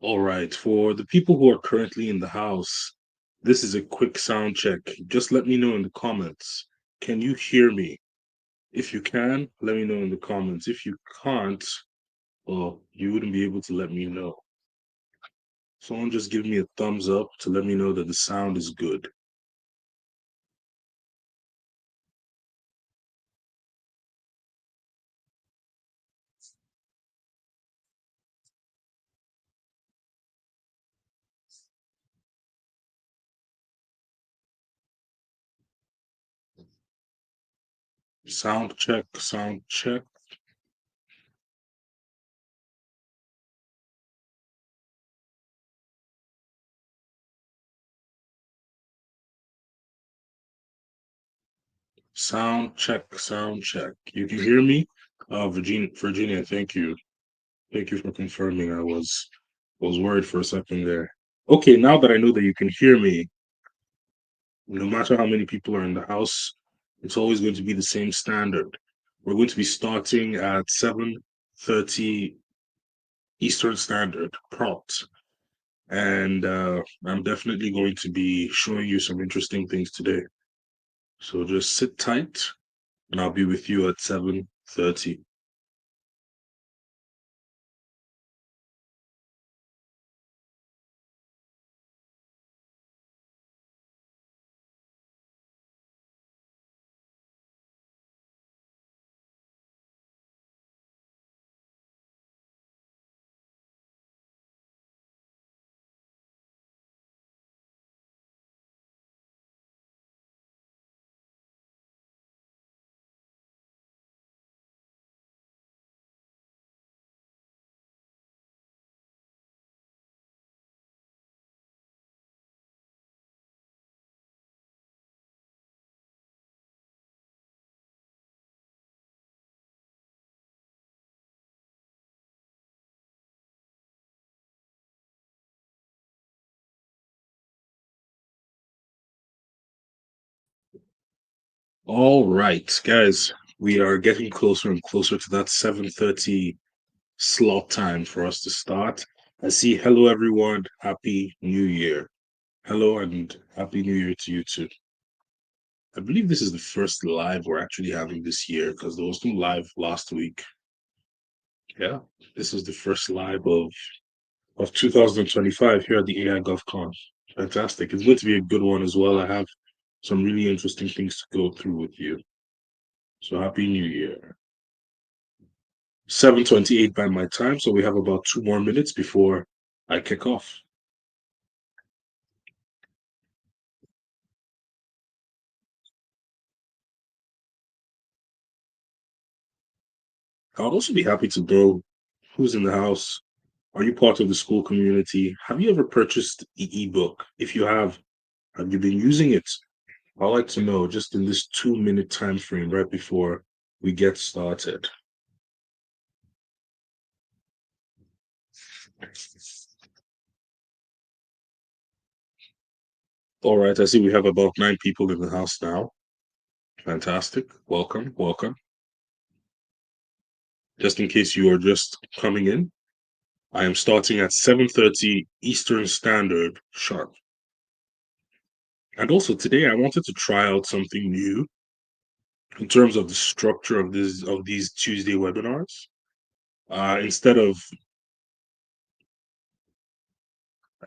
All right, for the people who are currently in the house, this is a quick sound check. Just let me know in the comments. Can you hear me? If you can, let me know in the comments. If you can't, well, you wouldn't be able to let me know. Someone just give me a thumbs up to let me know that the sound is good. Sound check, sound check. Sound check, sound check. You can hear me? Virginia, thank you. Thank you for confirming. I was worried for a second there. Okay, now that I know that you can hear me, no matter how many people are in the house, it's always going to be the same standard. We're going to be starting at 7:30 Eastern Standard prompt. And I'm definitely going to be showing you some interesting things today. So just sit tight and I'll be with you at 7:30. All right, guys, we are getting closer and closer to that 7:30 slot time for us to start. I see hello everyone, happy new year. Hello and happy new year to you too. I believe this is the first live we're actually having this year because there was no live last week. Yeah, this is the first live of 2025 here at the AI GovCon. Fantastic. It's going to be a good one as well. I have some really interesting things to go through with you. So happy new year. 7:28 by my time, so we have about 2 more minutes before I kick off. I'll also be happy to know who's in the house. Are you part of the Skool community? Have you ever purchased the ebook? If you have you been using it? I'd like to know just in this 2 minute time frame right before we get started. All right, I see we have about 9 people in the house now. Fantastic. Welcome, welcome. Just in case you are just coming in, I am starting at 7:30 Eastern Standard sharp. And also today I wanted to try out something new in terms of the structure of these Tuesday webinars. Instead of,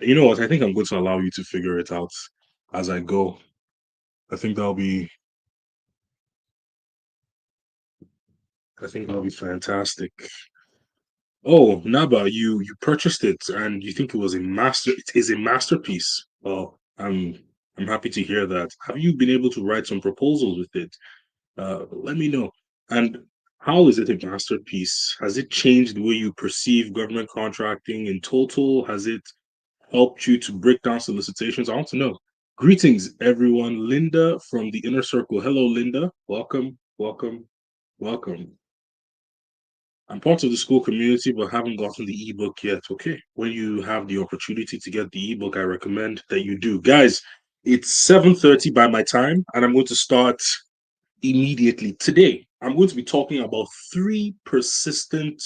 you know what, I think I'm going to allow you to figure it out as I go. I think that'll be I think that'll be fantastic. Oh, Naba, you purchased it and you think it is a masterpiece. Oh, I'm happy to hear that. Have you been able to write some proposals with it? Let me know. And how is it a masterpiece? Has it changed the way you perceive government contracting in total? Has it helped you to break down solicitations? I want to know. Greetings, everyone. Linda from the inner circle. Hello, Linda. Welcome, welcome, welcome. I'm part of the Skool community, but haven't gotten the ebook yet. Okay. When you have the opportunity to get the ebook, I recommend that you do. Guys, it's 7:30 by my time, and I'm going to start immediately. Today, I'm going to be talking about 3 persistent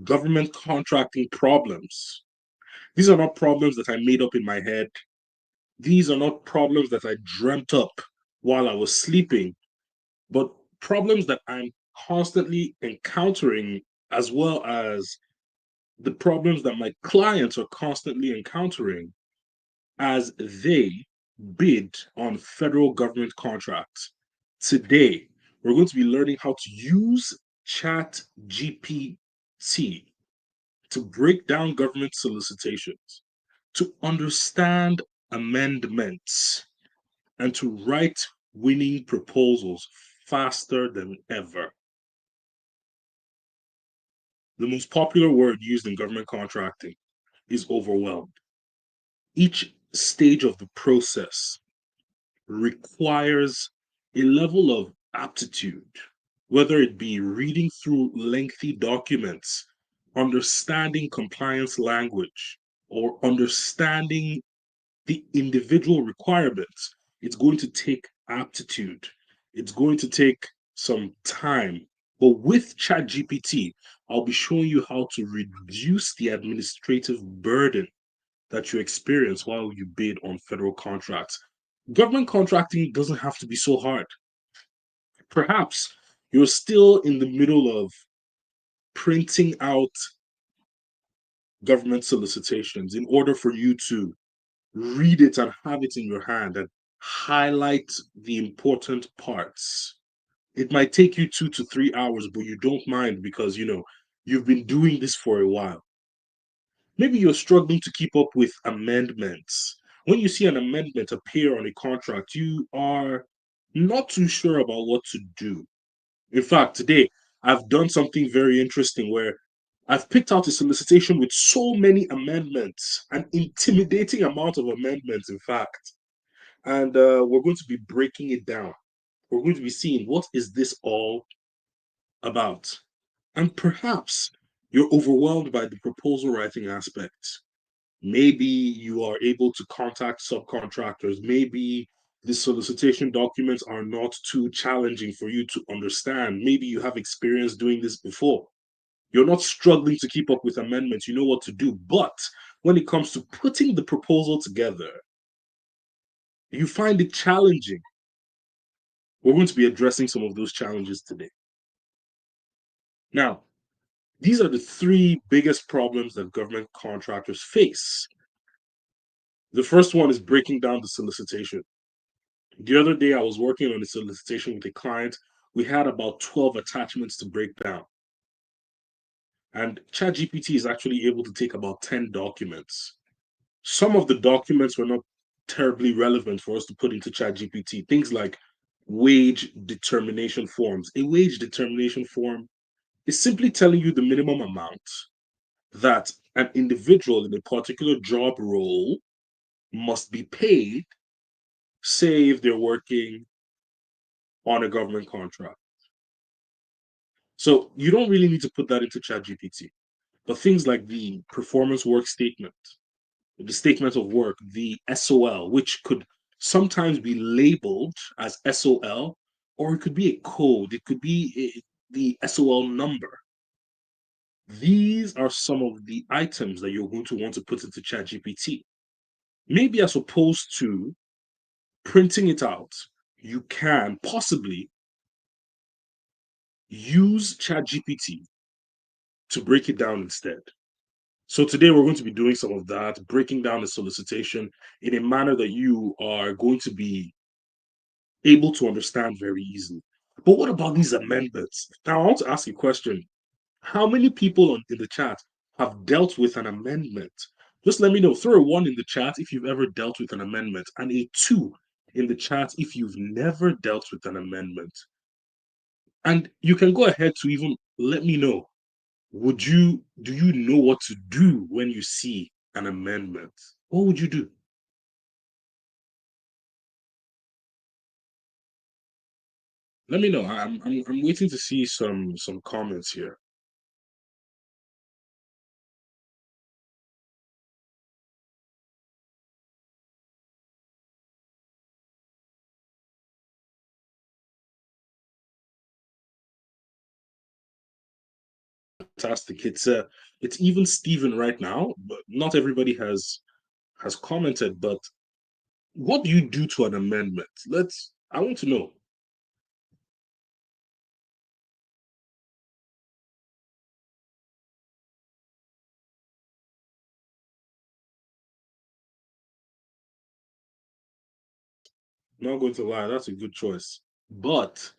government contracting problems. These are not problems that I made up in my head. These are not problems that I dreamt up while I was sleeping, but problems that I'm constantly encountering, as well as the problems that my clients are constantly encountering as they bid on federal government contracts. Today, we're going to be learning how to use Chat GPT to break down government solicitations, to understand amendments, and to write winning proposals faster than ever. The most popular word used in government contracting is overwhelmed. Each stage of the process requires a level of aptitude, whether it be reading through lengthy documents, understanding compliance language, or understanding the individual requirements. It's going to take aptitude. It's going to take some time. But with ChatGPT, I'll be showing you how to reduce the administrative burden that you experience while you bid on federal contracts. Government contracting doesn't have to be so hard. Perhaps you're still in the middle of printing out government solicitations in order for you to read it and have it in your hand and highlight the important parts. It might take you 2 to 3 hours, but you don't mind because you've been doing this for a while. Maybe you're struggling to keep up with amendments. When you see an amendment appear on a contract, you are not too sure about what to do. In fact, today I've done something very interesting where I've picked out a solicitation with so many amendments, an intimidating amount of amendments, in fact. And we're going to be breaking it down. We're going to be seeing what is this all about. And perhaps you're overwhelmed by the proposal writing aspect. Maybe you are able to contact subcontractors. Maybe the solicitation documents are not too challenging for you to understand. Maybe you have experience doing this before. You're not struggling to keep up with amendments. You know what to do. But when it comes to putting the proposal together, you find it challenging. We're going to be addressing some of those challenges today. Now, these are the three biggest problems that government contractors face. The first one is breaking down the solicitation. The other day, I was working on a solicitation with a client. We had about 12 attachments to break down. And ChatGPT is actually able to take about 10 documents. Some of the documents were not terribly relevant for us to put into ChatGPT. Things like wage determination forms. A wage determination form is simply telling you the minimum amount that an individual in a particular job role must be paid, say if they're working on a government contract. So you don't really need to put that into ChatGPT. But things like the performance work statement, the statement of work, the SOL, which could sometimes be labeled as SOL, or it could be a code, it could be the SOL number. These are some of the items that you're going to want to put into ChatGPT. Maybe as opposed to printing it out, you can possibly use ChatGPT to break it down instead. So today we're going to be doing some of that, breaking down the solicitation in a manner that you are going to be able to understand very easily. But what about these amendments? Now I want to ask you a question. How many people in the chat have dealt with an amendment? Just let me know. Throw a one in the chat if you've ever dealt with an amendment, and a two in the chat if you've never dealt with an amendment. And you can go ahead to even let me know, do you know what to do when you see an amendment? What would you do? Let me know. I'm waiting to see some comments here. Fantastic. It's even Steven right now, but not everybody has commented. But what do you do to an amendment? I want to know. Not going to lie, that's a good choice. But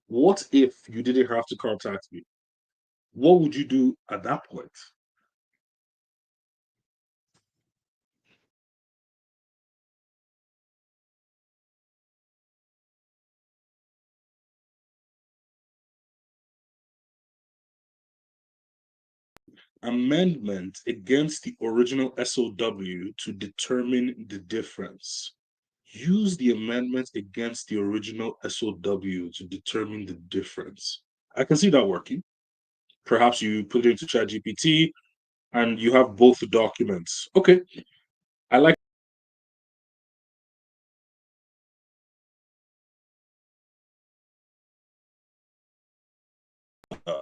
what if you didn't have to contact me? What would you do at that point? Amendment against the original SOW to determine the difference. Use the amendment against the original SOW to determine the difference. I can see that working. Perhaps you put it into ChatGPT and you have both the documents. Okay, I like.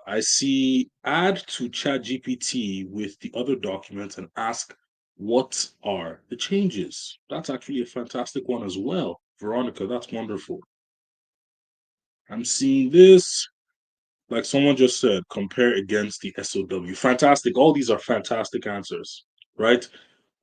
I see add to ChatGPT with the other documents and ask what are the changes. That's actually a fantastic one as well, Veronica. That's wonderful. I'm seeing this. Like someone just said, compare against the SOW. Fantastic. All these are fantastic answers, right?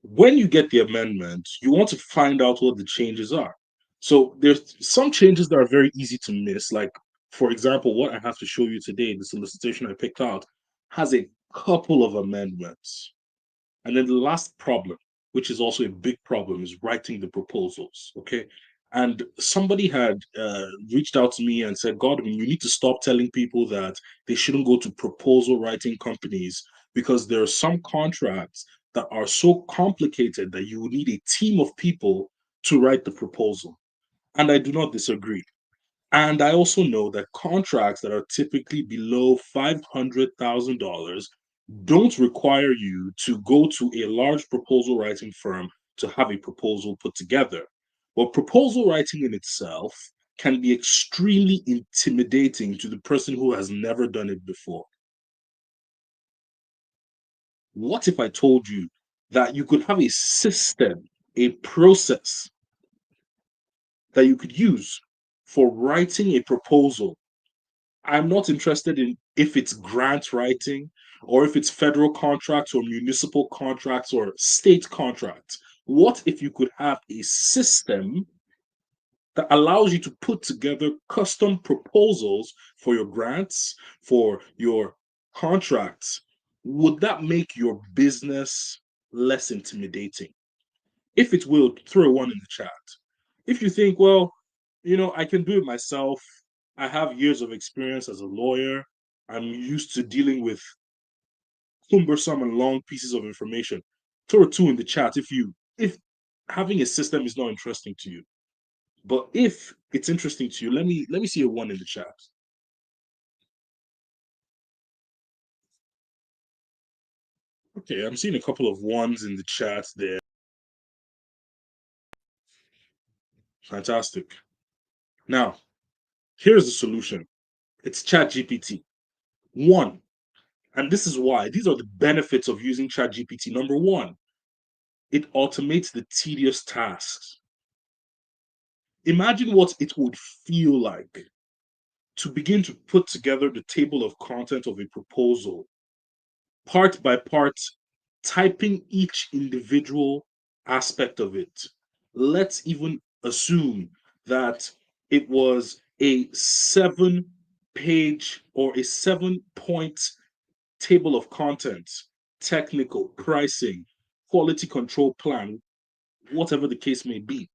When you get the amendment, you want to find out what the changes are. So there's some changes that are very easy to miss. Like, for example, what I have to show you today, the solicitation I picked out, has a couple of amendments. And then the last problem, which is also a big problem, is writing the proposals. Okay. And somebody had reached out to me and said, Godwin, you need to stop telling people that they shouldn't go to proposal writing companies because there are some contracts that are so complicated that you would need a team of people to write the proposal. And I do not disagree. And I also know that contracts that are typically below $500,000 don't require you to go to a large proposal writing firm to have a proposal put together. But proposal writing in itself can be extremely intimidating to the person who has never done it before. What if I told you that you could have a system, a process that you could use for writing a proposal? I'm not interested in if it's grant writing or if it's federal contracts or municipal contracts or state contracts. What if you could have a system that allows you to put together custom proposals for your grants, for your contracts? Would that make your business less intimidating? If it will, throw a one in the chat. If you think, well, I can do it myself. I have years of experience as a lawyer. I'm used to dealing with cumbersome and long pieces of information. Throw a two in the chat if having a system is not interesting to you. But if it's interesting to you, let me see a one in the chat. Okay, I'm seeing a couple of ones in the chat there. Fantastic. Now, here's the solution. It's ChatGPT. One, and this is why. These are the benefits of using ChatGPT. Number one, it automates the tedious tasks. Imagine what it would feel like to begin to put together the table of content of a proposal, part by part, typing each individual aspect of it. Let's even assume that it was a 7 page or a 7 point table of contents, technical, pricing, quality control plan, whatever the case may be.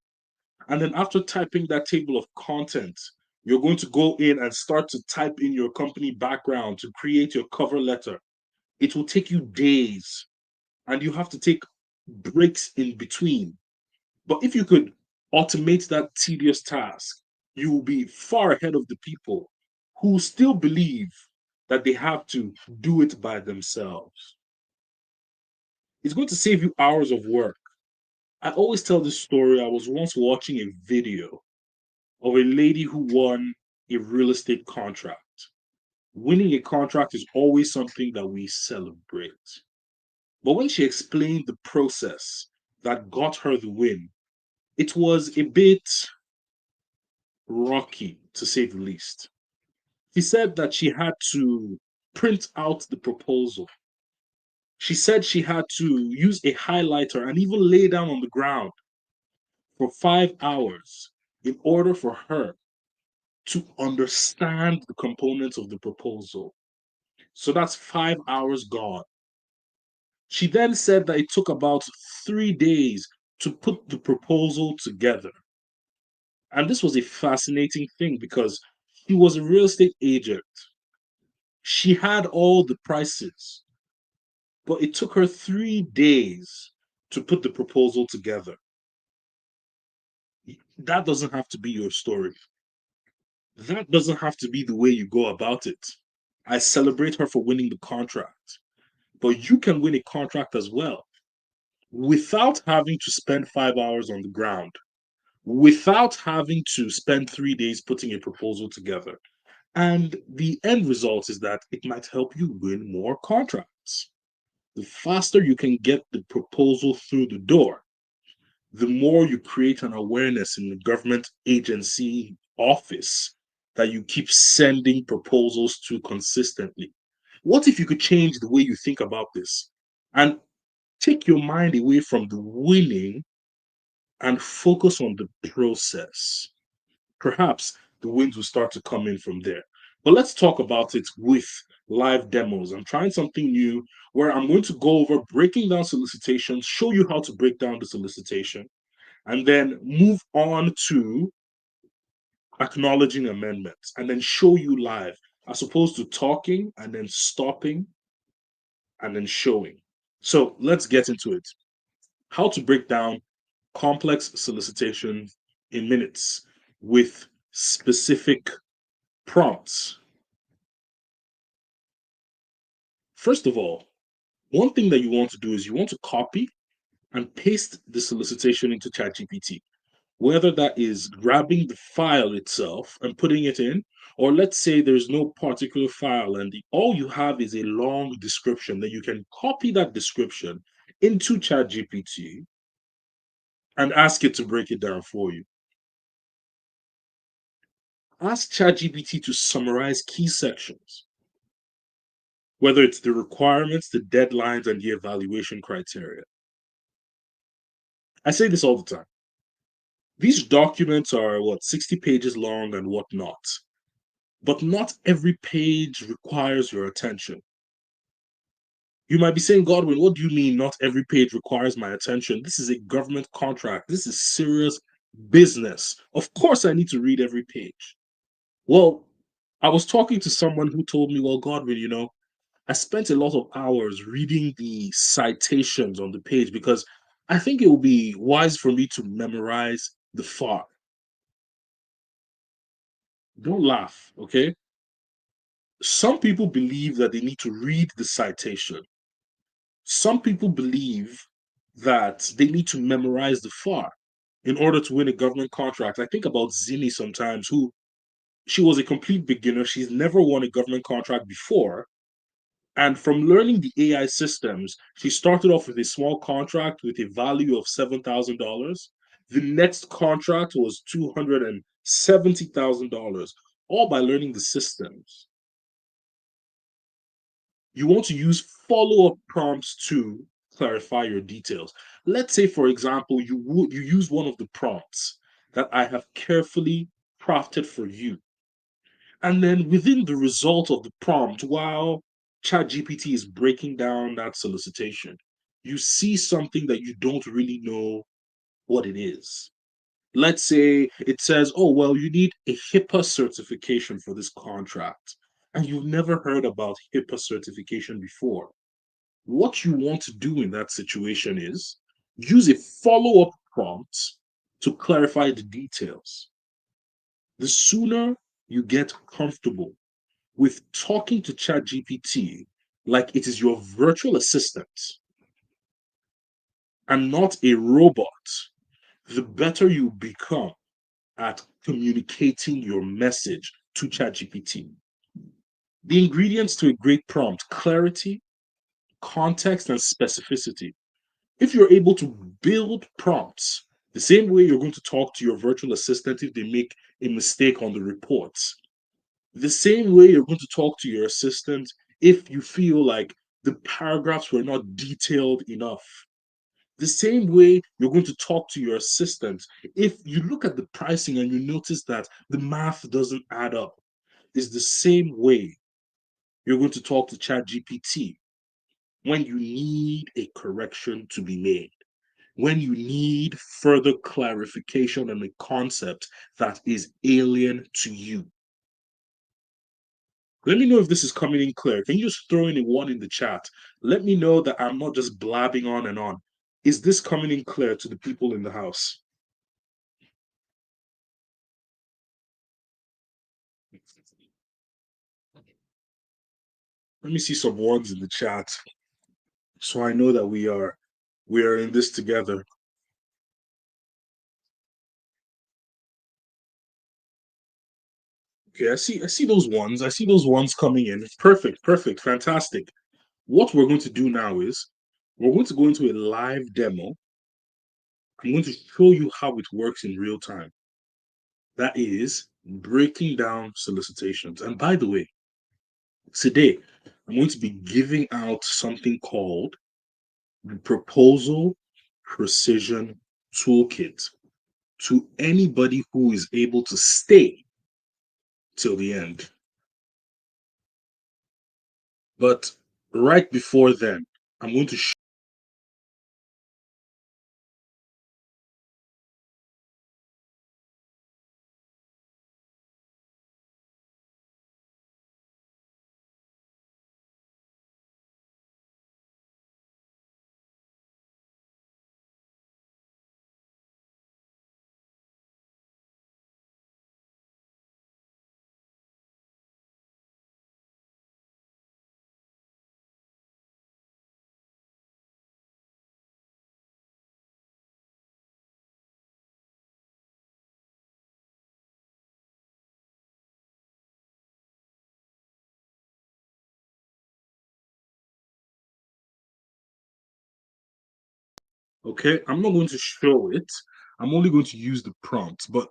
And then after typing that table of content, you're going to go in and start to type in your company background to create your cover letter. It will take you days and you have to take breaks in between. But if you could automate that tedious task, you will be far ahead of the people who still believe that they have to do it by themselves. It's going to save you hours of work. I always tell this story. I was once watching a video of a lady who won a real estate contract. Winning a contract is always something that we celebrate. But when she explained the process that got her the win, it was a bit rocky, to say the least. She said that she had to print out the proposal. She said she had to use a highlighter and even lay down on the ground for 5 hours in order for her to understand the components of the proposal. So that's 5 hours gone. She then said that it took about 3 days to put the proposal together. And this was a fascinating thing because she was a real estate agent. She had all the prices, but it took her 3 days to put the proposal together. That doesn't have to be your story. That doesn't have to be the way you go about it. I celebrate her for winning the contract, but you can win a contract as well without having to spend 5 hours on the ground, without having to spend 3 days putting a proposal together. And the end result is that it might help you win more contracts. The faster you can get the proposal through the door, the more you create an awareness in the government agency office that you keep sending proposals to consistently. What if you could change the way you think about this and take your mind away from the winning and focus on the process? Perhaps the wins will start to come in from there. But let's talk about it with live demos. I'm trying something new where I'm going to go over breaking down solicitations, show you how to break down the solicitation, and then move on to acknowledging amendments and then show you live as opposed to talking and then stopping and then showing. So let's get into it. How to break down complex solicitation in minutes with specific prompts. First of all, one thing that you want to do is you want to copy and paste the solicitation into ChatGPT. Whether that is grabbing the file itself and putting it in, or let's say there's no particular file and all you have is a long description, that you can copy that description into ChatGPT and ask it to break it down for you. Ask ChatGPT to summarize key sections, whether it's the requirements, the deadlines, and the evaluation criteria. I say this all the time. These documents are 60 pages long and whatnot, but not every page requires your attention. You might be saying, Godwin, what do you mean not every page requires my attention? This is a government contract. This is serious business. Of course, I need to read every page. Well, I was talking to someone who told me, well, Godwin, I spent a lot of hours reading the citations on the page because I think it would be wise for me to memorize the FAR. Don't laugh, okay? Some people believe that they need to read the citation. Some people believe that they need to memorize the FAR in order to win a government contract. I think about Zini sometimes, who she was a complete beginner. She's never won a government contract before. And from learning the AI systems, she started off with a small contract with a value of $7,000. The next contract was $270,000, all by learning the systems. You want to use follow-up prompts to clarify your details. Let's say, for example, you use one of the prompts that I have carefully crafted for you. And then within the result of the prompt, while ChatGPT is breaking down that solicitation, you see something that you don't really know what it is. Let's say it says, oh, well, you need a HIPAA certification for this contract, and you've never heard about HIPAA certification before. What you want to do in that situation is use a follow up prompt to clarify the details. The sooner you get comfortable with talking to ChatGPT like it is your virtual assistant and not a robot, the better you become at communicating your message to ChatGPT. The ingredients to a great prompt: clarity, context, and specificity. If you're able to build prompts the same way you're going to talk to your virtual assistant if they make a mistake on the reports, the same way you're going to talk to your assistant if you feel like the paragraphs were not detailed enough, the same way you're going to talk to your assistant if you look at the pricing and you notice that the math doesn't add up, is the same way you're going to talk to ChatGPT when you need a correction to be made, when you need further clarification on a concept that is alien to you. Let me know if this is coming in clear. Can you just throw in a one in the chat? Let me know that I'm not just blabbing on and on. Is this coming in clear to the people in the house? Let me see some ones in the chat so I know that we are in this together. Okay, I see those ones. I see those ones coming in. Perfect, perfect, fantastic. What we're going to do now is we're going to go into a live demo. I'm going to show you how it works in real time. That is breaking down solicitations. And by the way, today I'm going to be giving out something called the Proposal Precision Toolkit to anybody who is able to stay till the end. But right before then, I'm going to okay, I'm not going to show it. I'm only going to use the prompt. But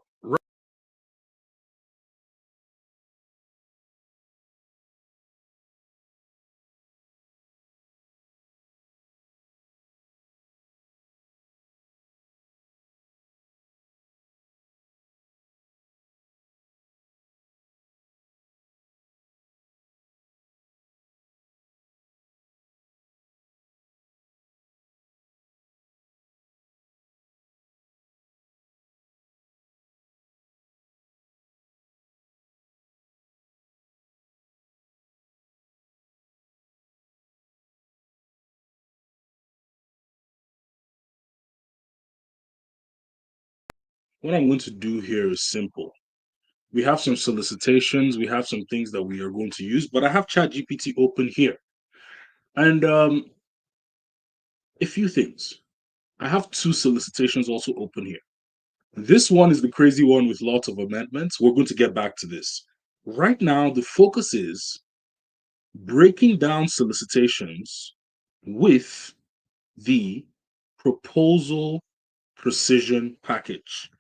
what I'm going to do here is simple. We have some solicitations, we have some things that we are going to use, but I have ChatGPT open here. And a few things. I have two solicitations also open here. This one is the crazy one with lots of amendments. We're going to get back to this. Right now, the focus is breaking down solicitations with the proposal precision package.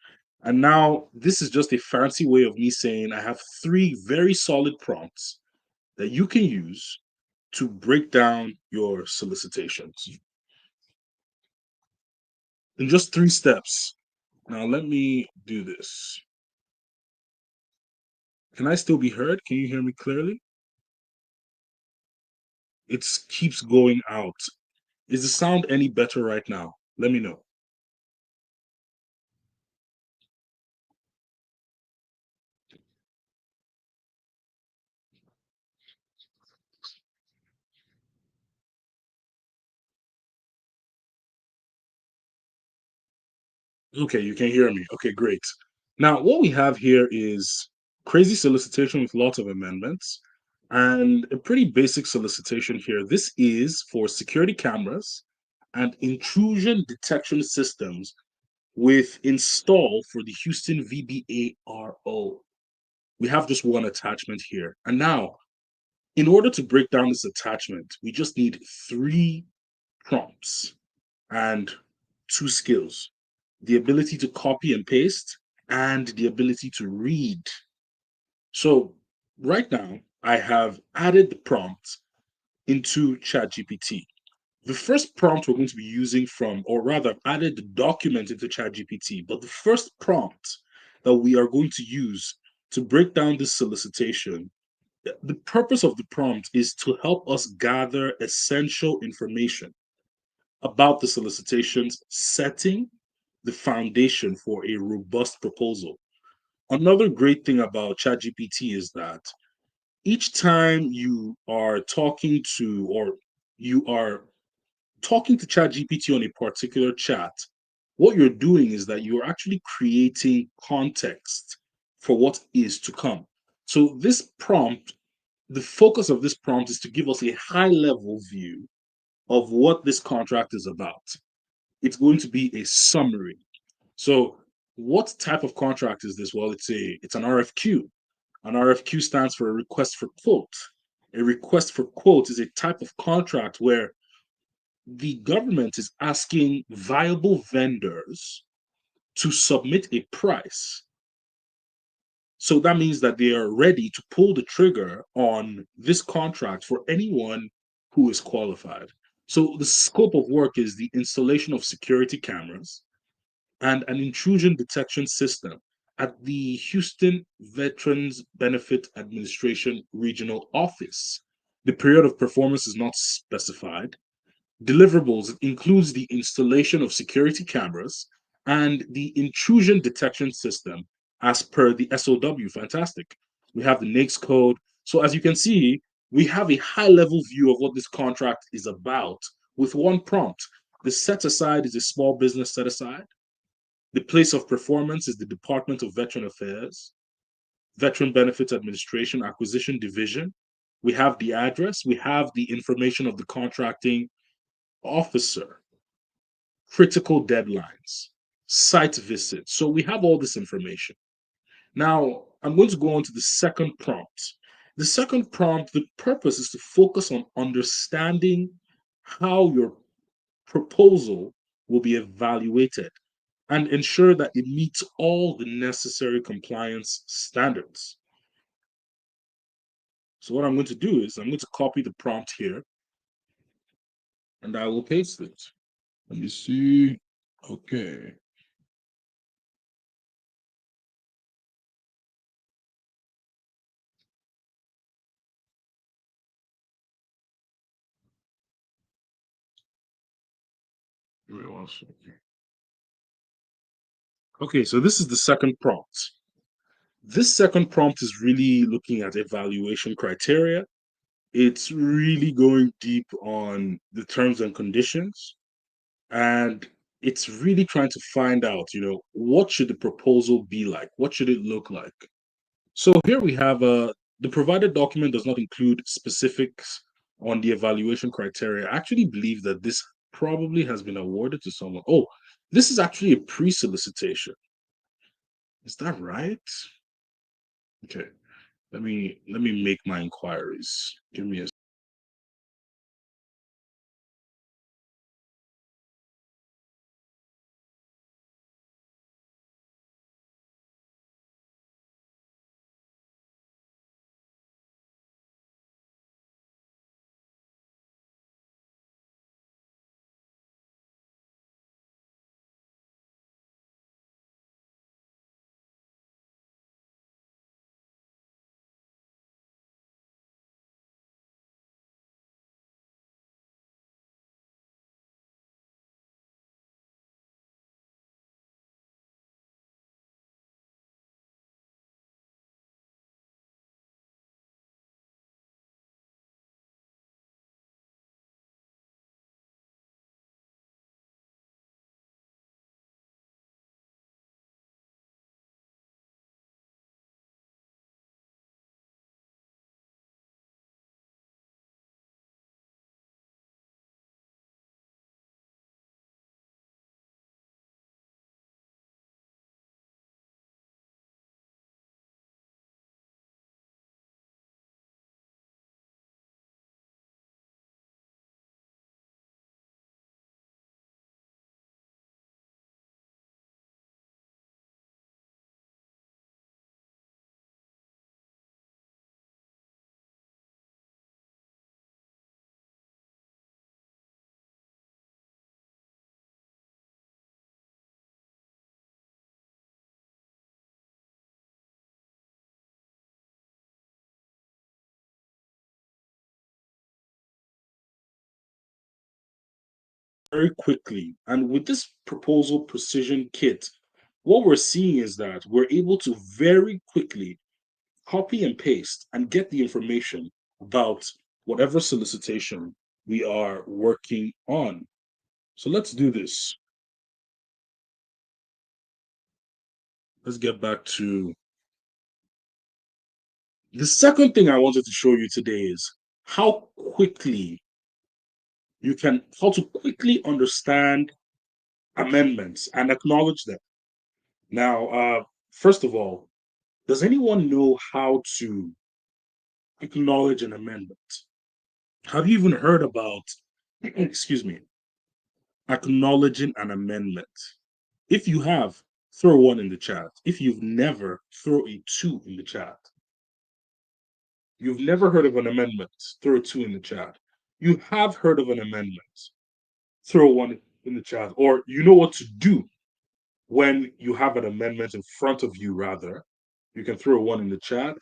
And now, this is just a fancy way of me saying I have three very solid prompts that you can use to break down your solicitations in just three steps. Now, let me do this. Can I still be heard? Can you hear me clearly? It keeps going out. Is the sound any better right now? Let me know. Okay, you can hear me. Okay, great. Now, what we have here is crazy solicitation with lots of amendments and a pretty basic solicitation here. This is for security cameras and intrusion detection systems with install for the Houston VBARO. We have just one attachment here. And now In order to break down this attachment, we just need three prompts and two skills: the ability to copy and paste and the ability to read. So, right now, I have added the prompt into ChatGPT. The first prompt we're going to be using from, or rather, I've added the document into ChatGPT, but the first prompt that we are going to use to break down this solicitation, the purpose of the prompt is to help us gather essential information about the solicitation's setting, the foundation for a robust proposal. Another great thing about ChatGPT is that each time you are talking to ChatGPT on a particular chat, what you're doing is that you're actually creating context for what is to come. So this prompt, the focus of this prompt is to give us a high level view of what this contract is about. It's going to be a summary. So what type of contract is this? Well, it's an RFQ. An RFQ stands for a request for quote. A request for quote is a type of contract where the government is asking viable vendors to submit a price. So that means that they are ready to pull the trigger on this contract for anyone who is qualified. So the scope of work is the installation of security cameras and an intrusion detection system at the Houston Veterans Benefit Administration Regional Office. The period of performance is not specified. Deliverables includes the installation of security cameras and the intrusion detection system as per the SOW. Fantastic. We have the NAICS code. So as you can see, we have a high level view of what this contract is about with one prompt. The set aside is a small business set aside. The place of performance is the Department of Veteran Affairs, Veteran Benefits Administration, Acquisition Division. We have the address, we have the information of the contracting officer, critical deadlines, site visits. So we have all this information. Now, I'm going to go on to the second prompt. The second prompt, the purpose is to focus on understanding how your proposal will be evaluated and ensure that it meets all the necessary compliance standards. So what I'm going to do is I'm going to copy the prompt here and I will paste it. Let me see. Okay. Give me one second. Okay, so this is the second prompt. This second prompt is really looking at evaluation criteria. It's really going deep on the terms and conditions, and it's really trying to find out, what should the proposal be like? What should it look like? So here we have the provided document does not include specifics on the evaluation criteria. I actually believe that this probably has been awarded to someone. Oh, this is actually a pre-solicitation. Is that right? Okay. Let me make my inquiries. Give me a very quickly. And with this proposal precision kit, what we're seeing is that we're able to very quickly copy and paste and get the information about whatever solicitation we are working on. So let's do this. Let's get back to the second thing I wanted to show you today is how to quickly understand amendments and acknowledge them. Now, first of all, does anyone know how to acknowledge an amendment? Have you even heard about, excuse me, acknowledging an amendment? If you have, throw one in the chat. If you've never, throw a two in the chat. You've never heard of an amendment, throw a two in the chat. You have heard of an amendment, throw one in the chat. Or you know what to do when you have an amendment in front of you, rather. You can throw one in the chat.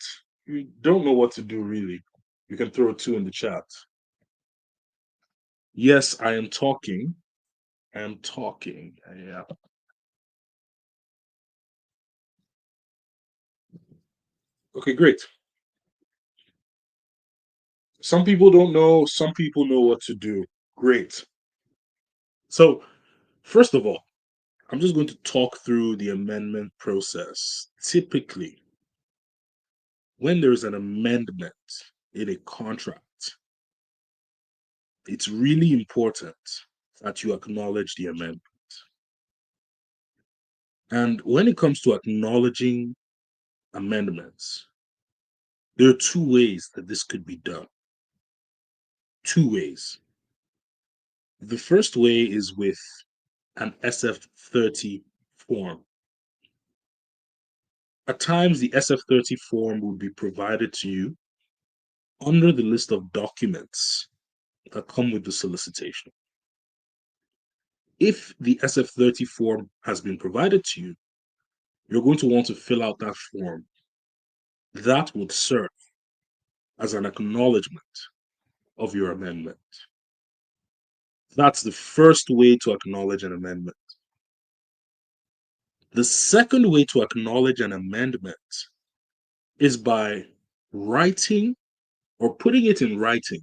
You don't know what to do, really. You can throw a two in the chat. Yes, I am talking. I am talking. Yeah. Okay, great. Some people don't know, some people know what to do. Great. So, first of all, I'm just going to talk through the amendment process. Typically, when there's an amendment in a contract, it's really important that you acknowledge the amendment. And when it comes to acknowledging amendments, there are two ways that this could be done. Two ways. The first way is with an SF30 form. At times, the SF30 form will be provided to you under the list of documents that come with the solicitation. If the SF30 form has been provided to you, you're going to want to fill out that form. That would serve as an acknowledgement of your amendment. That's the first way to acknowledge an amendment. The second way to acknowledge an amendment is by writing or putting it in writing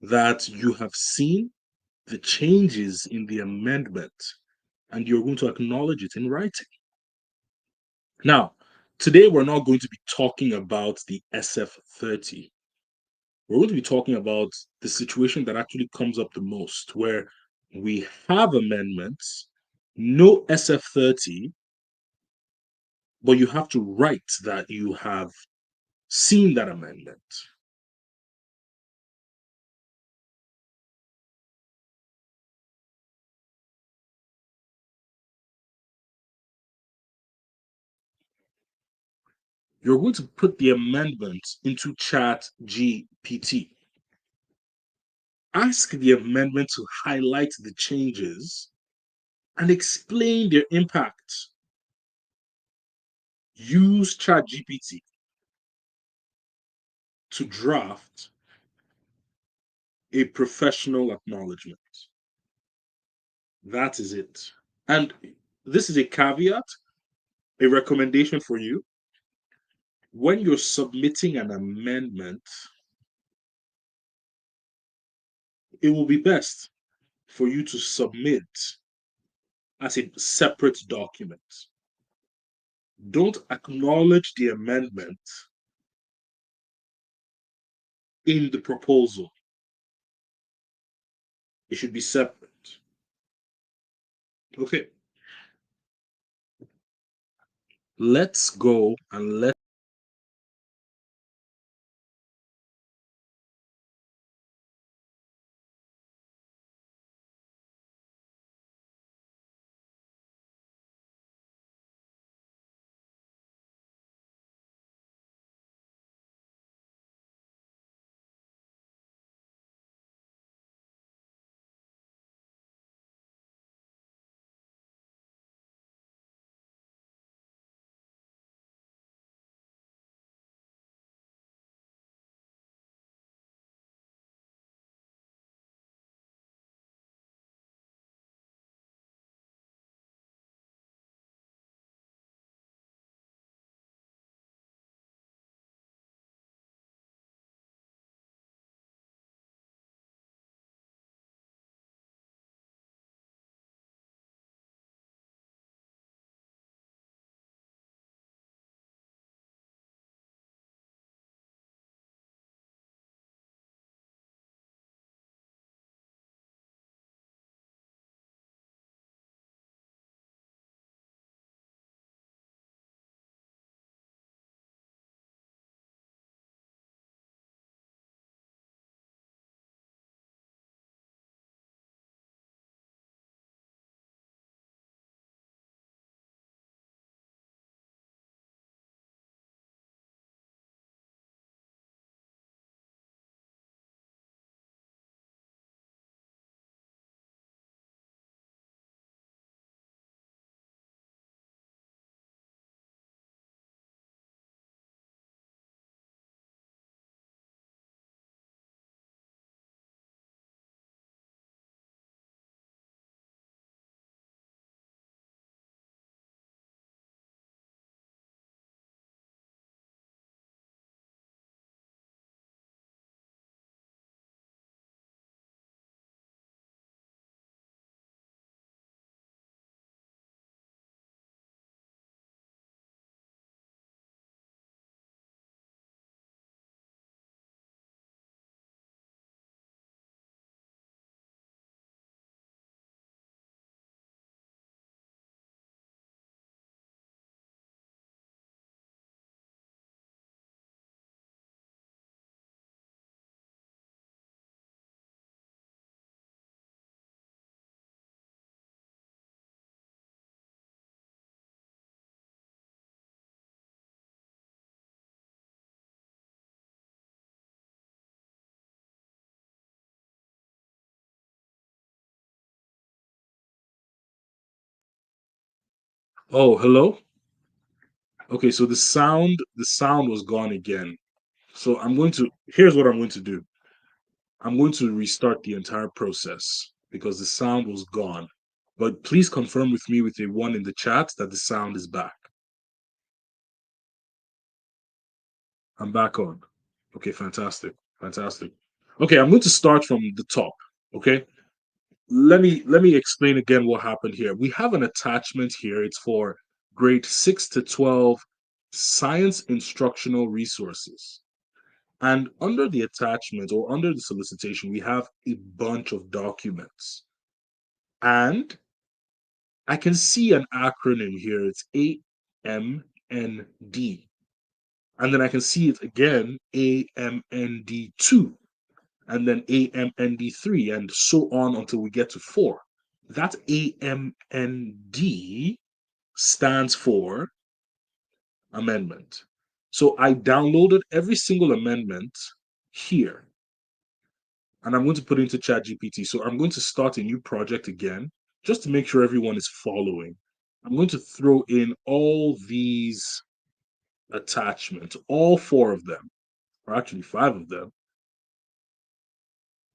that you have seen the changes in the amendment and you're going to acknowledge it in writing. Now, today we're not going to be talking about the SF30. We're going to be talking about the situation that actually comes up the most, where we have amendments, no SF30, but you have to write that you have seen that amendment. You're going to put the amendment into Chat GPT. Ask the amendment to highlight the changes and explain their impact. Use ChatGPT to draft a professional acknowledgement. That is it. And this is a caveat, a recommendation for you. When you're submitting an amendment, it will be best for you to submit as a separate document. Don't acknowledge the amendment in the proposal. It should be separate. Okay, let's go and let's Oh, hello. Okay, so the sound was gone again. So here's what I'm going to do. I'm going to restart the entire process because the sound was gone. But please confirm with me with a one in the chat that the sound is back. I'm back on. Okay, fantastic. Fantastic. Okay, I'm going to start from the top. Okay. Let me explain again what happened here. We have an attachment here. It's for grade 6 to 12 science instructional resources. And under the attachment or under the solicitation, we have a bunch of documents. And I can see an acronym here. It's AMND. And then I can see it again, AMND2, and then AMND3, and so on until we get to 4. That AMND stands for amendment. So I downloaded every single amendment here, and I'm going to put it into ChatGPT. So I'm going to start a new project again, just to make sure everyone is following. I'm going to throw in all these attachments, all 4 of them, or actually 5 of them.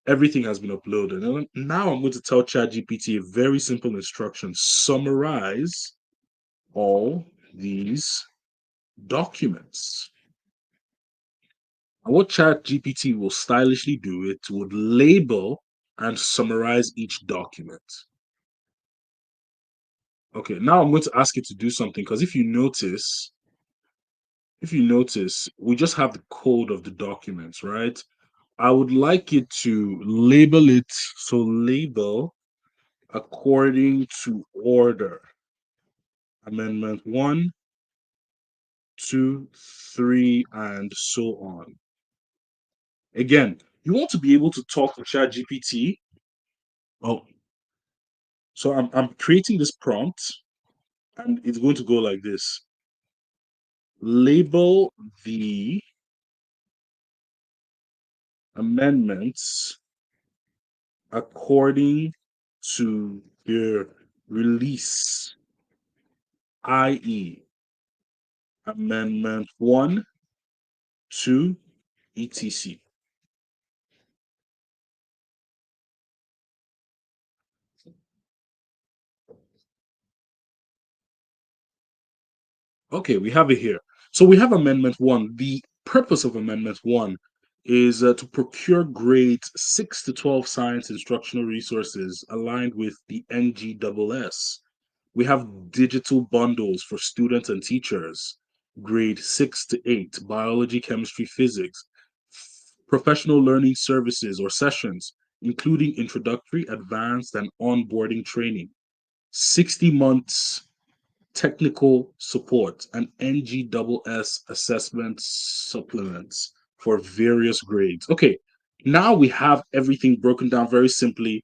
Everything has been uploaded. And now I'm going to tell ChatGPT a very simple instruction: summarize all these documents. And what ChatGPT will stylishly do, it would label and summarize each document. Okay, now I'm going to ask it to do something because if you notice, we just have the code of the documents, right? I would like it to label it. So label according to order. Amendment 1, 2, 3, and so on. Again, you want to be able to talk to ChatGPT. Oh, so I'm creating this prompt and it's going to go like this. Label the amendments according to their release, i.e., Amendment 1, 2, etc. Okay, we have it here. So we have Amendment 1. The purpose of Amendment 1 is to procure grades 6 to 12 science instructional resources aligned with the NGSS. We have digital bundles for students and teachers, grade 6 to 8, biology, chemistry, physics, professional learning services or sessions, including introductory, advanced, and onboarding training, 60 months technical support, and NGSS assessment supplements for various grades. Okay, now we have everything broken down very simply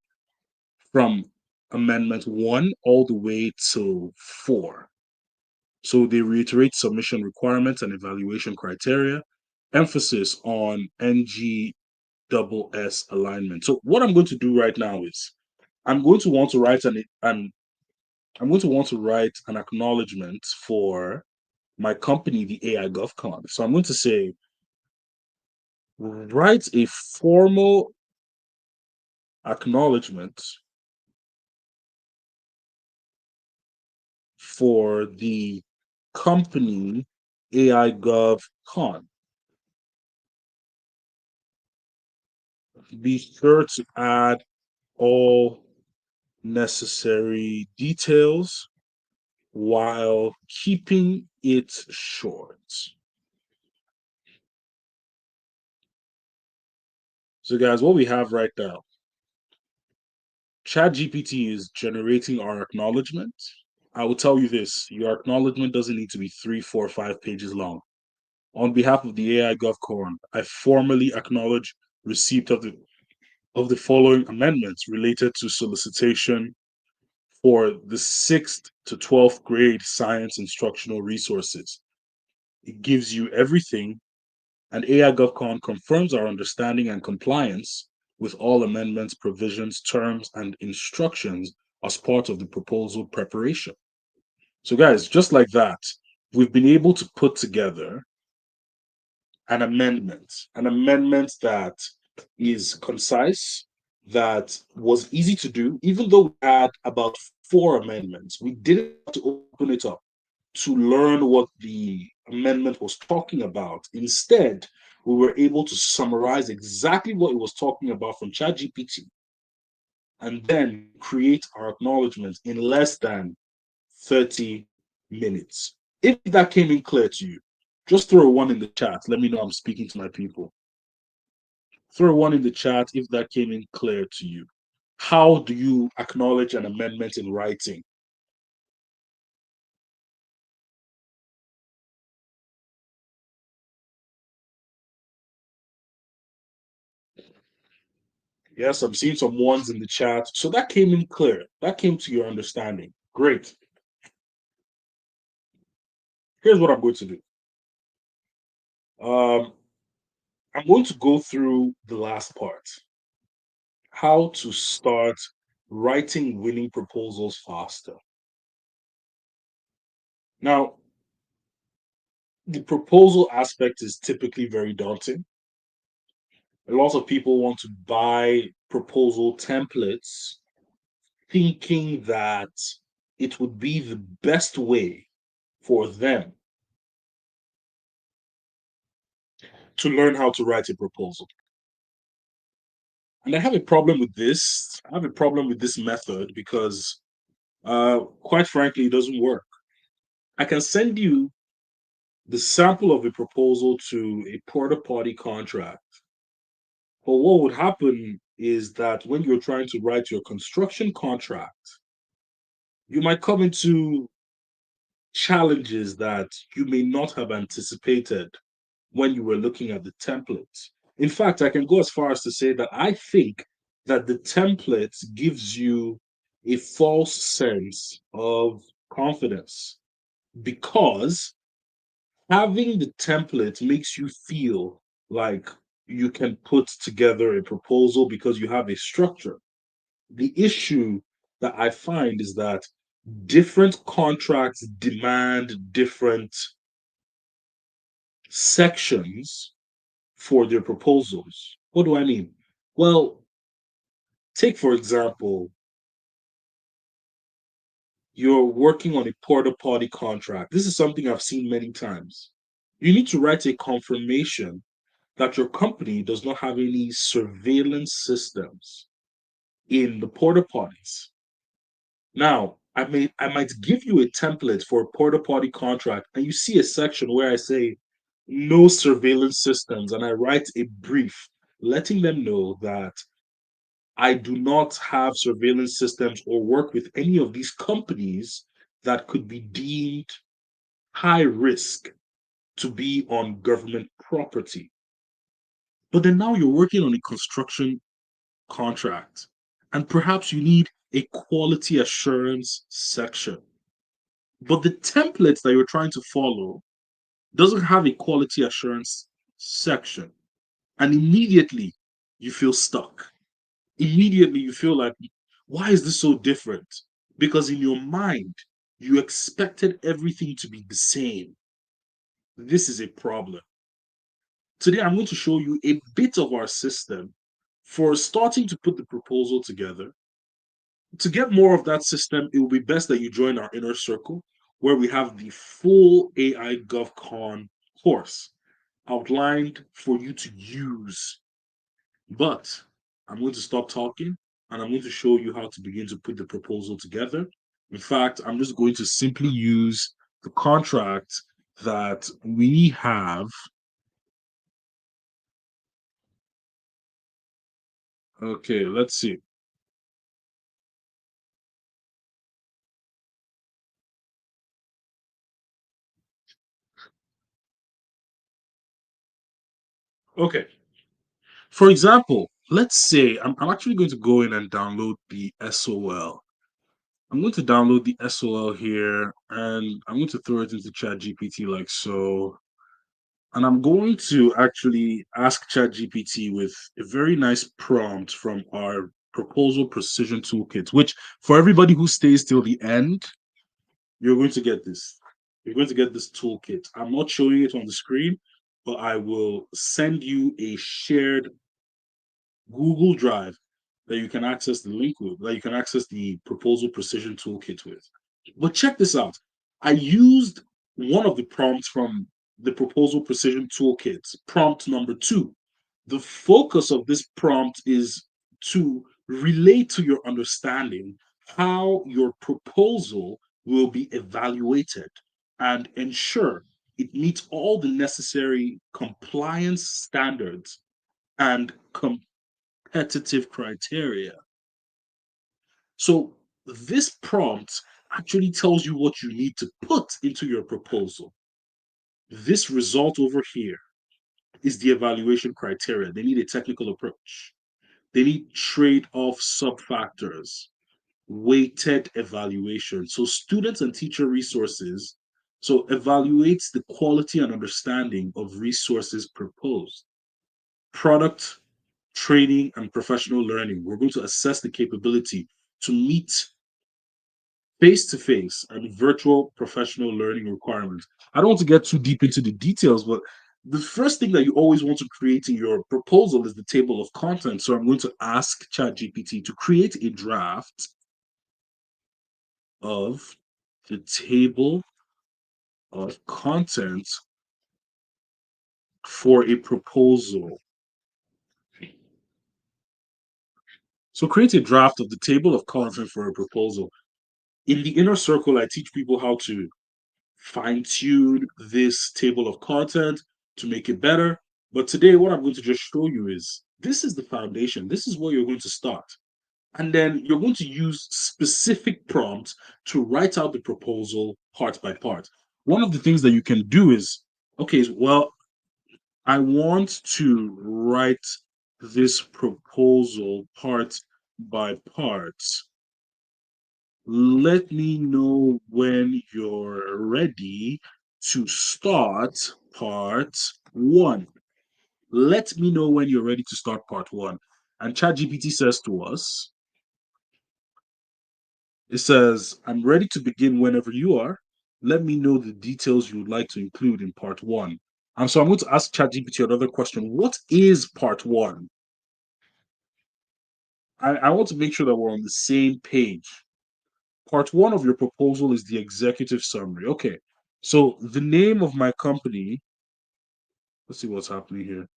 from Amendment 1 all the way to 4. So they reiterate submission requirements and evaluation criteria, emphasis on NGSS alignment. So what I'm going to do right now is I'm going to want to write I'm going to want to write an acknowledgement for my company, the AI GovCon. So I'm going to say, write a formal acknowledgement for the company AI GovCon. Be sure to add all necessary details while keeping it short. So, guys, what we have right now, ChatGPT is generating our acknowledgement. I will tell you this: your acknowledgement doesn't need to be 3, 4, 5 pages long. On behalf of the AI GovCon, I formally acknowledge receipt of the following amendments related to solicitation for the 6th to 12th grade science instructional resources. It gives you everything, and AI GovCon confirms our understanding and compliance with all amendments, provisions, terms, and instructions as part of the proposal preparation. So, guys, just like that, we've been able to put together an amendment that is concise, that was easy to do, even though we had about four amendments. We didn't have to open it up to learn what the amendment was talking about. Instead, we were able to summarize exactly what it was talking about from ChatGPT and then create our acknowledgement in less than 30 minutes. If that came in clear to you, just throw a one in the chat. Let me know I'm speaking to my people. Throw a one in the chat if that came in clear to you. How do you acknowledge an amendment in writing? Yes, I'm seeing some ones in the chat. So that came in clear. That came to your understanding. Great. Here's what I'm going to do. Um, I'm going to go through the last part. How to start writing winning proposals faster. Now, the proposal aspect is typically very daunting. A lot of people want to buy proposal templates thinking that it would be the best way for them to learn how to write a proposal. And I have a problem with this. I have a problem with this method because, quite frankly, it doesn't work. I can send you the sample of a proposal to a porta potty contract. But what would happen is that when you're trying to write your construction contract, you might come into challenges that you may not have anticipated when you were looking at the template. In fact, I can go as far as to say that I think that the template gives you a false sense of confidence because having the template makes you feel like you can put together a proposal because you have a structure. The issue that I find is that different contracts demand different sections for their proposals. What do I mean? Well, take for example, you're working on a porta potty contract. This is something I've seen many times. You need to write a confirmation that your company does not have any surveillance systems in the porta potties. Now, I might give you a template for a porta potty contract, and you see a section where I say no surveillance systems, and I write a brief letting them know that I do not have surveillance systems or work with any of these companies that could be deemed high risk to be on government property. But then now you're working on a construction contract, and perhaps you need a quality assurance section. But the template that you're trying to follow doesn't have a quality assurance section. And immediately you feel stuck. Immediately you feel like, why is this so different? Because in your mind, you expected everything to be the same. This is a problem. Today, I'm going to show you a bit of our system for starting to put the proposal together. To get more of that system, it will be best that you join our inner circle where we have the full AI GovCon course outlined for you to use. But I'm going to stop talking and I'm going to show you how to begin to put the proposal together. In fact, I'm just going to simply use the contract that we have. Okay, let's see. Okay, for example, let's say I'm actually going to go in and download the SOL. I'm going to download the SOL here and I'm going to throw it into ChatGPT like so. And I'm going to actually ask ChatGPT with a very nice prompt from our proposal precision toolkit, which for everybody who stays till the end, You're going to get this. You're going to get this toolkit. I'm not showing it on the screen, but I will send you a shared Google Drive that you can access the link with, that you can access the proposal precision toolkit with. But check this out. I used one of the prompts from the proposal precision toolkit, prompt number 2. The focus of this prompt is to relate to your understanding how your proposal will be evaluated and ensure it meets all the necessary compliance standards and competitive criteria. So, this prompt actually tells you what you need to put into your proposal. This result over here is the evaluation criteria. They need a technical approach. They need trade-off sub-factors, weighted evaluation. So students and teacher resources, so evaluates the quality and understanding of resources proposed. Product, training, and professional learning. We're going to assess the capability to meet face-to-face and virtual professional learning requirements. I don't want to get too deep into the details, but the first thing that you always want to create in your proposal is the table of contents. So I'm going to ask ChatGPT to create a draft of the table of contents for a proposal. So create a draft of the table of contents for a proposal. In the inner circle, I teach people how to fine tune this table of content to make it better. But today, what I'm going to just show you is this is the foundation. This is where you're going to start. And then you're going to use specific prompts to write out the proposal part by part. One of the things that you can do is, okay, well, I want to write this proposal part by part. Let me know when you're ready to start part 1. Let me know when you're ready to start part 1. And ChatGPT says to us, it says, I'm ready to begin whenever you are. Let me know the details you would like to include in part 1. And so I'm going to ask ChatGPT another question. What is part 1? I want to make sure that we're on the same page. Part 1 of your proposal is the executive summary. Okay. So the name of my company, let's see what's happening here.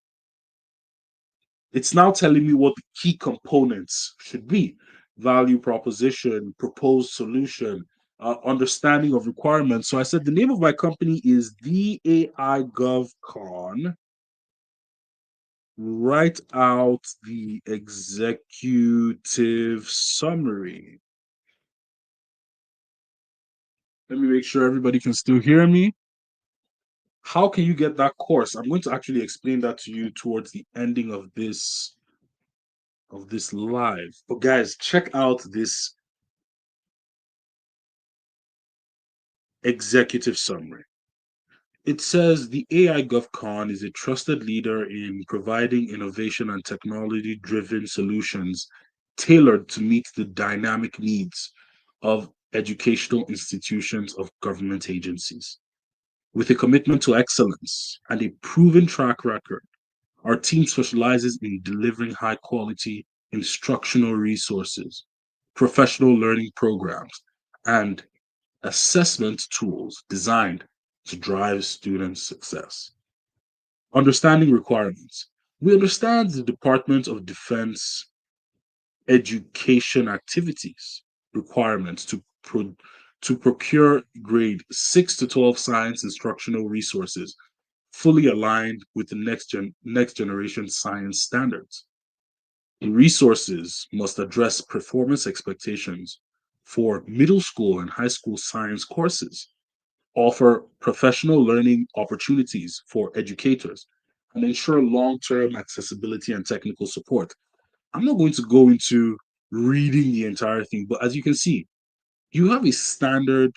It's now telling me what the key components should be: value proposition, proposed solution, understanding of requirements. So I said the name of my company is the AI GovCon. Write out the executive summary. Let me make sure everybody can still hear me. How can you get that course? I'm going to actually explain that to you towards the ending of this live. But guys, check out this executive summary. It says the AI GovCon is a trusted leader in providing innovation and technology driven solutions tailored to meet the dynamic needs of educational institutions of government agencies. With a commitment to excellence and a proven track record, our team specializes in delivering high quality instructional resources, professional learning programs, and assessment tools designed to drive student success. Understanding requirements. We understand the Department of Defense education activities requirements to procure grade 6 to 12 science instructional resources fully aligned with the next generation science standards. The resources must address performance expectations for middle school and high school science courses, offer professional learning opportunities for educators, and ensure long term accessibility and technical support. I'm not going to go into reading the entire thing, but as you can see, you have a standard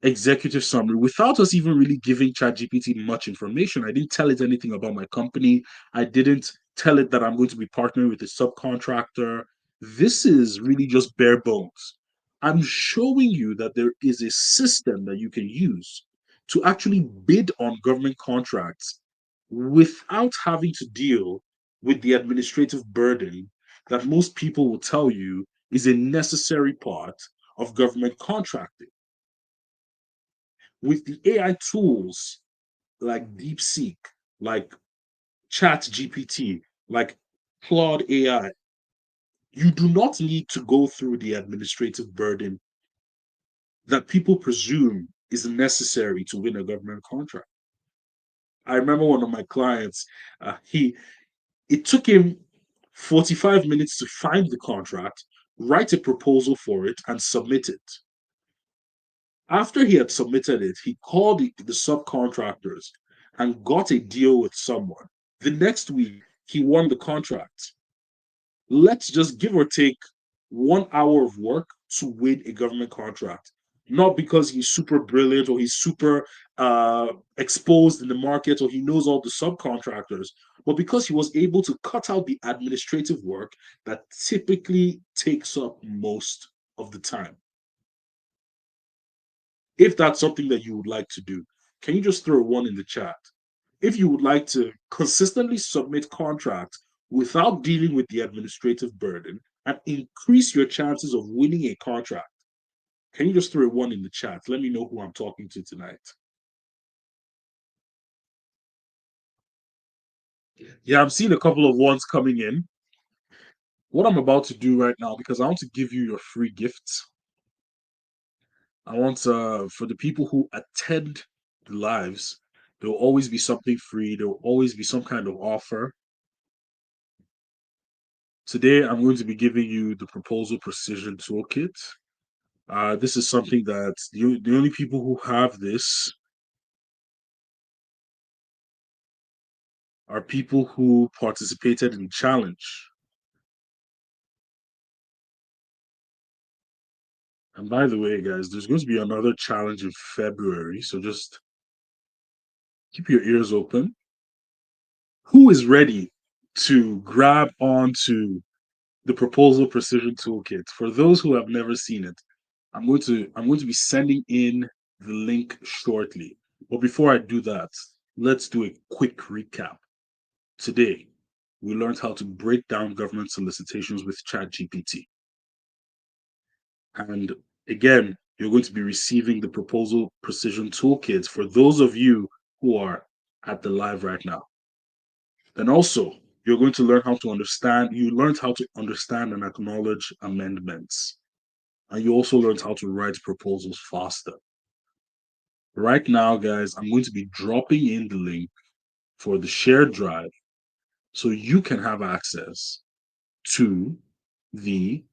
executive summary without us even really giving ChatGPT much information. I didn't tell it anything about my company. I didn't tell it that I'm going to be partnering with a subcontractor. This is really just bare bones. I'm showing you that there is a system that you can use to actually bid on government contracts without having to deal with the administrative burden that most people will tell you is a necessary part of government contracting. With the AI tools like DeepSeek, like ChatGPT, like Claude AI, you do not need to go through the administrative burden that people presume is necessary to win a government contract. I remember one of my clients, he it took him 45 minutes to find the contract, write a proposal for it, and submit it. After he had submitted it, he called the subcontractors and got a deal with someone. The next week, he won the contract. Let's just give or take 1 hour of work to win a government contract. Not because he's super brilliant or he's super exposed in the market or he knows all the subcontractors, but because he was able to cut out the administrative work that typically takes up most of the time. If that's something that you would like to do, can you just throw one in the chat? If you would like to consistently submit contracts without dealing with the administrative burden and increase your chances of winning a contract, can you just throw one in the chat? Let me know who I'm talking to tonight. Yeah, I'm seeing a couple of ones coming in. What I'm about to do right now, because I want to give you your free gifts. I want for the people who attend the lives, there will always be something free. There will always be some kind of offer. Today, I'm going to be giving you the Proposal Precision Toolkit. This is something that the only people who have this are people who participated in the challenge. And by the way, guys, there's going to be another challenge in February, so just keep your ears open. Who is ready to grab onto the Proposal Precision Toolkit? For those who have never seen it, I'm going to be sending in the link shortly. But before I do that, let's do a quick recap. Today, we learned how to break down government solicitations with ChatGPT. And again, you're going to be receiving the Proposal Precision Toolkit for those of you who are at the live right now. Then also, you're going to learn how to understand, you learned how to understand and acknowledge amendments. And you also learned how to write proposals faster. Right now, guys, I'm going to be dropping in the link for the shared drive so you can have access to the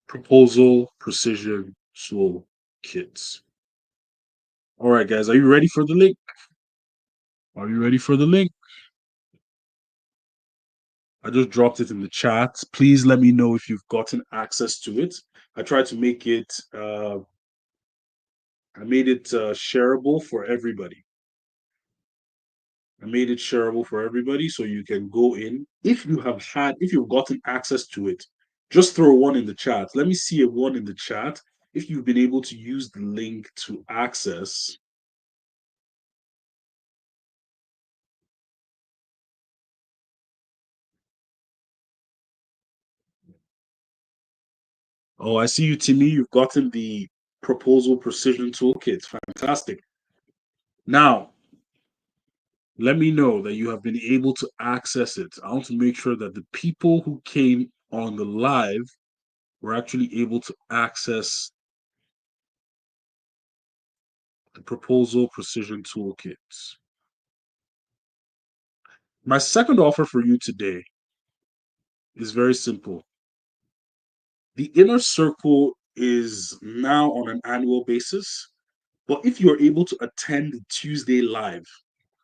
Proposal Precision Tool Kits. All right, guys, are you ready for the link? Are you ready for the link? I just dropped it in the chat. Please let me know if you've gotten access to it. I tried to make it, I made it shareable for everybody. I made it shareable for everybody so you can go in. If you've gotten access to it, just throw one in the chat. Let me see a one in the chat if you've been able to use the link to access. Oh, I see you, Timmy. You've gotten the Proposal Precision Toolkit. Fantastic. Now, let me know that you have been able to access it. I want to make sure that the people who came on the live were actually able to access the Proposal Precision Toolkit. My second offer for you today is very simple. The inner circle is now on an annual basis, but if you're able to attend Tuesday live,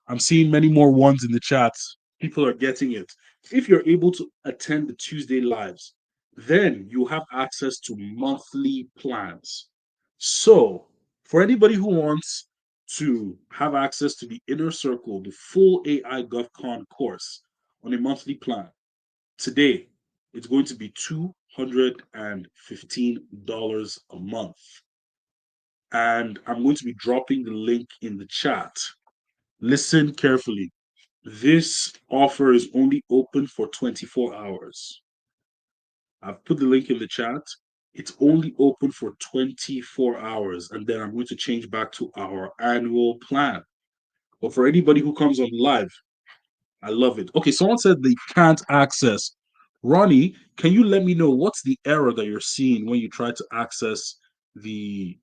I'm seeing many more ones in the chat. People are getting it. If you're able to attend the Tuesday lives, then you have access to monthly plans. So, for anybody who wants to have access to the inner circle, the full AI GovCon course on a monthly plan, today it's going to be $115 a month. And I'm going to be dropping the link in the chat. Listen carefully. This offer is only open for 24 hours. I've put the link in the chat. It's only open for 24 hours, and then I'm going to change back to our annual plan. But for anybody who comes on live, I love it. Okay, someone said they can't access. Ronnie, can you let me know what's the error that you're seeing when you try to access the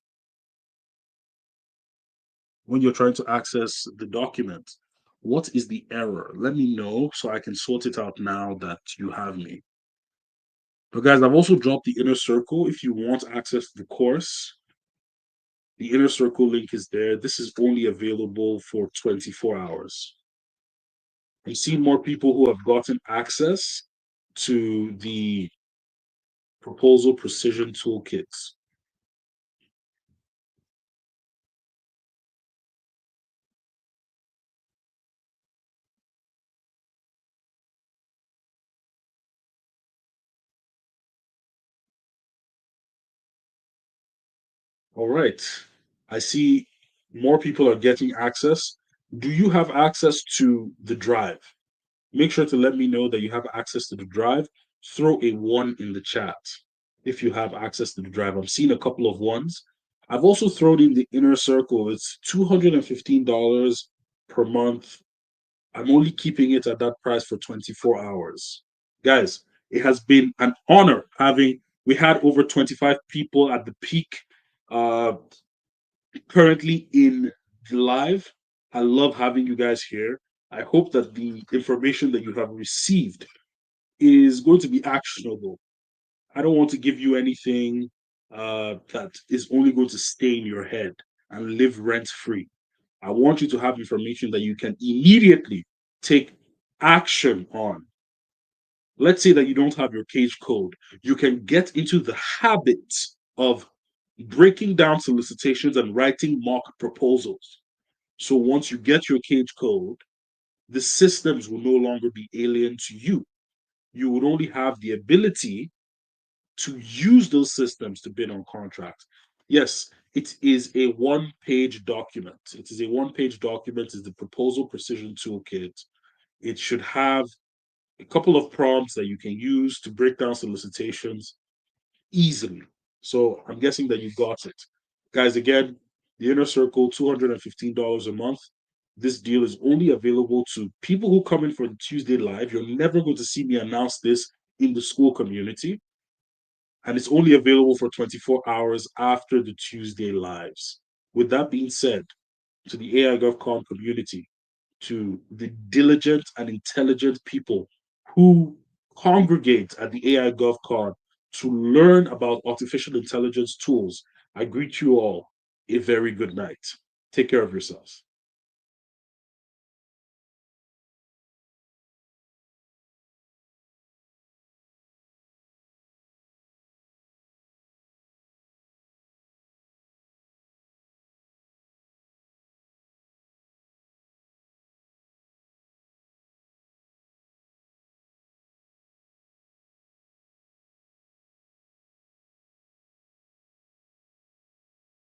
when you're trying to access the document? What is the error? Let me know so I can sort it out now that you have me. But guys, I've also dropped the inner circle if you want access to the course. The inner circle link is there. This is only available for 24 hours. I'm seeing more people who have gotten access to the proposal precision toolkits. All right. I see more people are getting access. Do you have access to the drive? Make sure to let me know that you have access to the drive. Throw a one in the chat if you have access to the drive. I'm seeing a couple of ones. I've also thrown in the inner circle. It's $215 per month. I'm only keeping it at that price for 24 hours. Guys, it has been an honor having, we had over 25 people at the peak uh, currently in the live. I love having you guys here. I hope that the information that you have received is going to be actionable. I don't want to give you anything that is only going to stay in your head and live rent free. I want you to have information that you can immediately take action on. Let's say that you don't have your cage code. You can get into the habit of breaking down solicitations and writing mock proposals. So once you get your cage code, the systems will no longer be alien to you. You would only have the ability to use those systems to bid on contracts. Yes, it is a one-page document. It is a one-page document. It's the proposal precision toolkit. It should have a couple of prompts that you can use to break down solicitations easily. So I'm guessing that you got it. Guys, again, the inner circle, $215 a month. This deal is only available to people who come in for the Tuesday live. You're never going to see me announce this in the Skool community. And it's only available for 24 hours after the Tuesday lives. With that being said, to the AI GovCon community, to the diligent and intelligent people who congregate at the AI GovCon to learn about artificial intelligence tools, I greet you all a very good night. Take care of yourselves.